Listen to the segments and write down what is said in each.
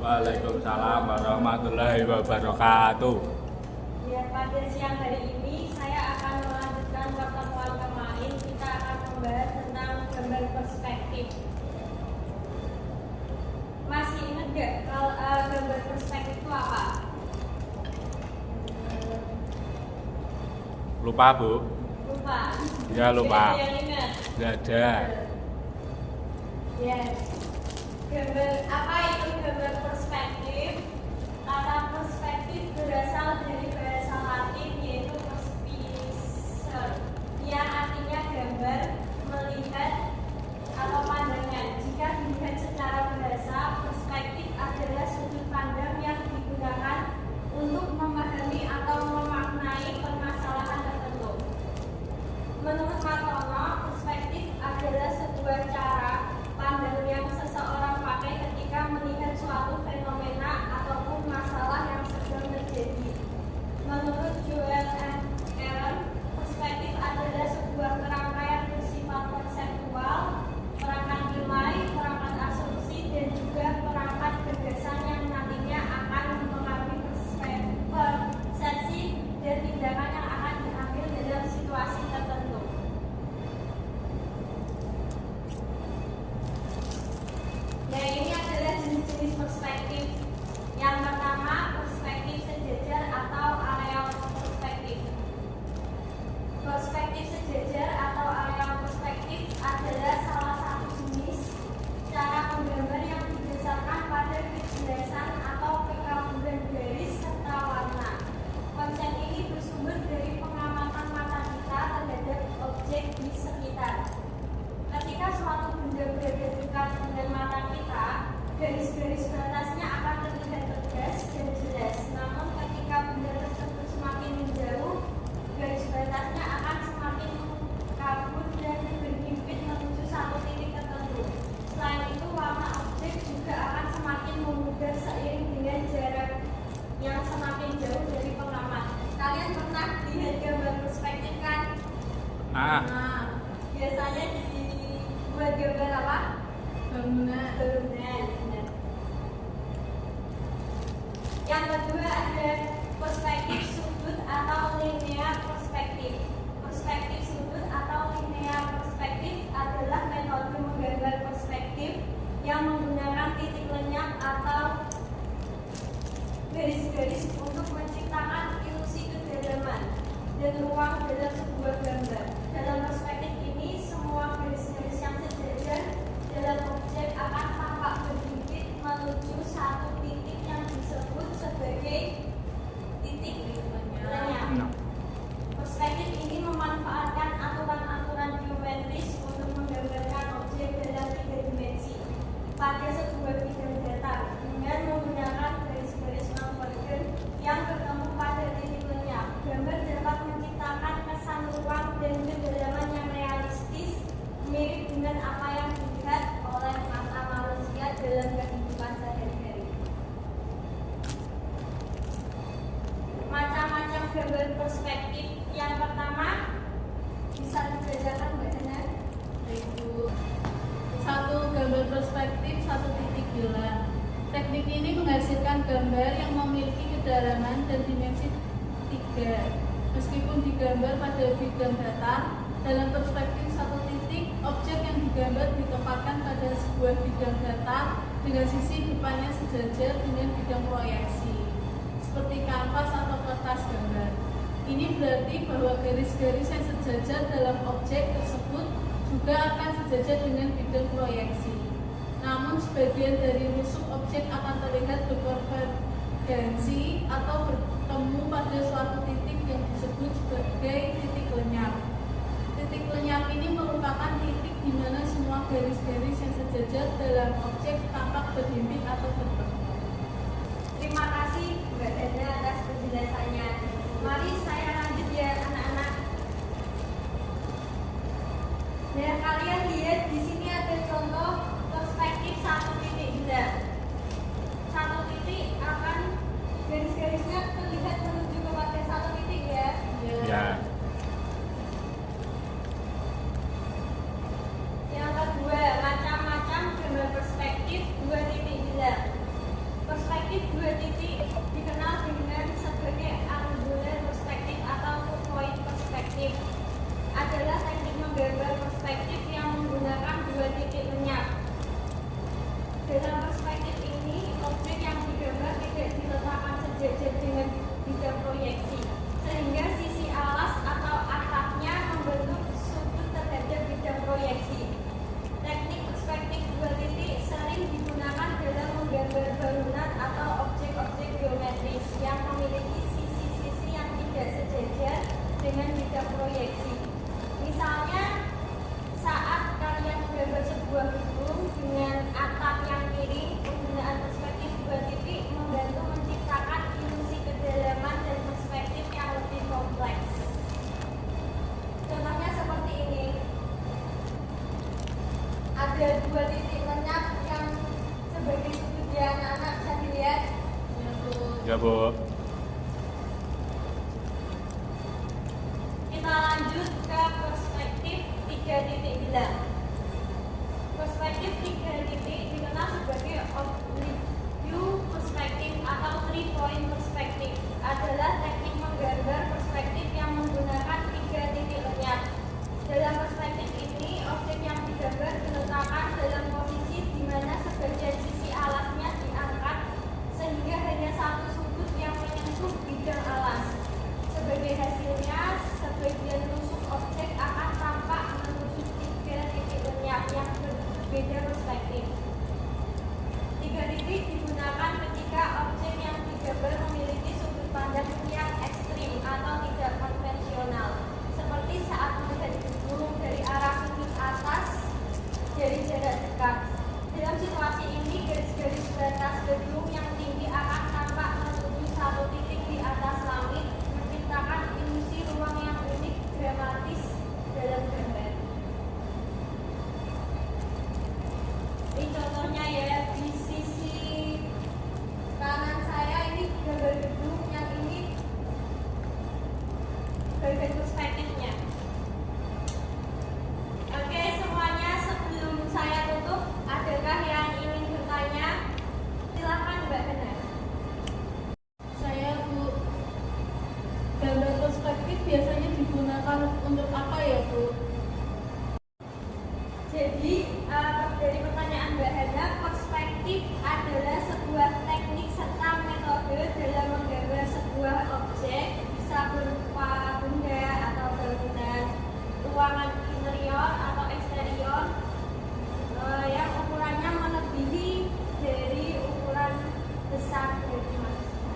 Waalaikumsalam warahmatullahi wabarakatuh. Ya, pada siang hari ini saya akan melanjutkan pertemuan kemarin. Kita akan membahas tentang gambar perspektif. Masih ingat gak kalau gambar perspektif itu apa? Lupa Bu? Lupa. Ya lupa. Ada yang ingat? Gak ada. Ya. Gambar apa itu gambar perspektif? Kata perspektif berasal dari bahasa Latin yaitu perspicer, yang artinya gambar, melihat atau pandangan. Jika dilihat secara bahasa, perspektif adalah sudut pandang yang digunakan untuk memahami atau memaknai permasalahan tertentu. Menurut Matono, perspektif adalah sebuah cara pandang yang seseorang pakai ketika melihat suatu fenomena ataupun masalah yang sedang terjadi. Menurut Joel M. Allen, perspektif adalah sebuah kerangkaian bersifat konseptual, perangkat nilai, perangkat asumsi, dan juga perangkat gagasan yang nantinya akan mempengaruhi persepsi dan tindakan yang akan diambil dalam situasi tertentu. Nah, ini adalah jenis-jenis perspektif. Yang pertama, perspektif sejajar atau areal perspektif. Perspektif sejajar atau areal perspektif adalah salah satu jenis cara menggambar yang didasarkan pada kejelasan atau kekaburan garis serta warna. Konsep ini bersumber dari pengamatan mata kita terhadap objek di sekitar. Ketika suatu benda berada dekat dengan mata kita, garis-garis batasnya akan terlihat tegas dan jelas. Namun ketika benda tersebut semakin menjauh, garis batasnya akan semakin kabur dan berhimpit menuju satu titik tertentu. Selain itu, warna objek juga akan semakin memudar seiring dengan jarak yang semakin jauh dari pengamat. Kalian pernah lihat gambar perspektif kan? Nah, biasanya buat gambar apa? Bangunan. Benar. Yang kedua ada perspektif sudut atau linear perspektif. Perspektif sudut atau linear perspektif adalah metode menggambar perspektif yang menggunakan titik lenyap atau garis-garis untuk menciptakan ilusi kedalaman dan ruang dalam sebuah gambar. Dalam perspektif ini, semua garis-garis yang sejajar dalam objek akan tampak berhimpit menuju satu titik yang disebut sebagai titik lenyap. Perspektif ini memanfaatkan aturan-aturan geometris untuk menggambarkan objek dalam 3 dimensi pada sebuah bidang datar dengan menggunakan garis-garis konvergen yang bertemu pada titik lenyap. Gambar dapat menciptakan kesan ruang dan kedalaman yang realistis, mirip dengan apa yang dilihat oleh mata manusia dalam kehidupan sehari-hari. Macam-macam gambar perspektif. Yang pertama, bisa dijelaskan Mbak Dana? Satu, gambar perspektif satu titik hilang. Teknik ini menghasilkan gambar yang memiliki kedalaman dan dimensi 3. Meskipun digambar pada bidang datar, dalam perspektif satu titik, objek yang digambar ditempatkan pada sebuah bidang datar dengan sisi depannya sejajar dengan bidang proyeksi, seperti kanvas atau kertas gambar. Ini berarti bahwa garis-garis yang sejajar dalam objek tersebut juga akan sejajar dengan bidang proyeksi. Namun sebagian dari rusuk objek akan terlihat berkonvergensi atau bertemu pada suatu titik yang disebut sebagai titik lenyap. Titik lenyap ini merupakan titik di mana semua garis-garis yang sejajar dalam objek tampak berhimpit atau bertemu. Terima kasih Mbak Dana atas penjelasannya. Mari saya lanjut ya anak-anak. Nah, kalian lihat di sini ada contoh perspektif satu titik hilang. Satu titik akan garis-garisnya terlihat menuju kepada satu titik ya. Ya. Yang kedua, macam-macam gambar perspektif dua titik hilang. ada 2 titik lenyap yang sebagai sudut ya anak-anak, bisa dilihat. Ya, Bu. Ya Bu. Kita lanjut ke perspektif 3 titik hilang. Perspektif 3 titik dikenal sebagai oblique view perspektif atau 3-point perspektif, adalah teknik menggambar perspektif yang menggunakan 3 titik lenyap. Dalam perspektif ini, objek yang digambar diletakkan dalam posisi di mana sebagian sisi alasnya diangkat sehingga hanya satu sudut yang menyentuh bidang alas. Sebagai hasilnya, sebagian tusuk objek akan tampak menuju 3 titik lenyap yang berbeda perspektif. 3 titik digunakan ketika objek yang digambar memiliki sudut pandang yang ekstrim atau tidak konvensional, seperti saat melihat gedung dari arah sudut atas dari jarak dekat. Dalam situasi ini, garis-garis batas gedung yang tinggi akan tampak menuju satu titik di atas langit, menciptakan ilusi ruang yang unik dramatis dalam gambar. Ini contohnya ya, di sisi kanan saya ini gambar gedung, yang ini bagian perspektifnya. Oke semuanya, sebelum saya tutup, adakah yang ingin bertanya? Silahkan Mbak Hana. Saya, Bu, gambar perspektif biasanya digunakan untuk apa ya, Bu? Jadi dari pertanyaan Mbak Hana, perspektif adalah sebuah teknik serta metode dalam menggambar sebuah objek, bisa berupa benda atau bangunan, ruangan interior atau eksterior, yang ukurannya melebihi dari ukuran besar dari manusia.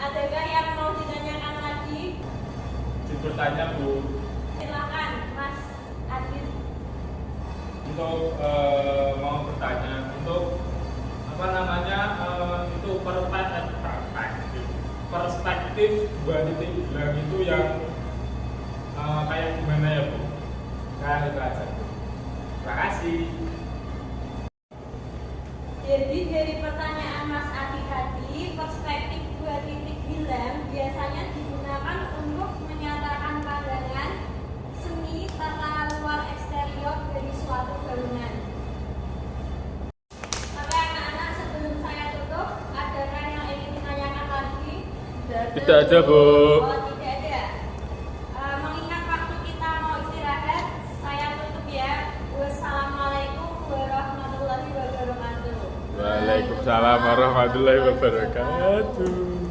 Adakah yang mau ditanyakan lagi? Bertanya Bu, Silakan Mas Adil. untuk mau bertanya untuk apa namanya itu perspektif 2 titik hilang itu yang kayak gimana ya Bu? Nah itu aja Bu. Terima kasih. Jadi dari pertanyaan Mas Adi tadi, perspektif 2 titik hilang biasanya digunakan untuk menyatakan pandangan seni tata luar eksterior dari suatu bangunan. Oke anak-anak, sebelum saya tutup, adakah yang ingin ditanyakan lagi? Tidak ada Bu. Oh tidak ada. Mengingat waktu kita mau istirahat, saya tutup ya. Wassalamualaikum warahmatullahi wabarakatuh. Waalaikumsalam warahmatullahi wabarakatuh.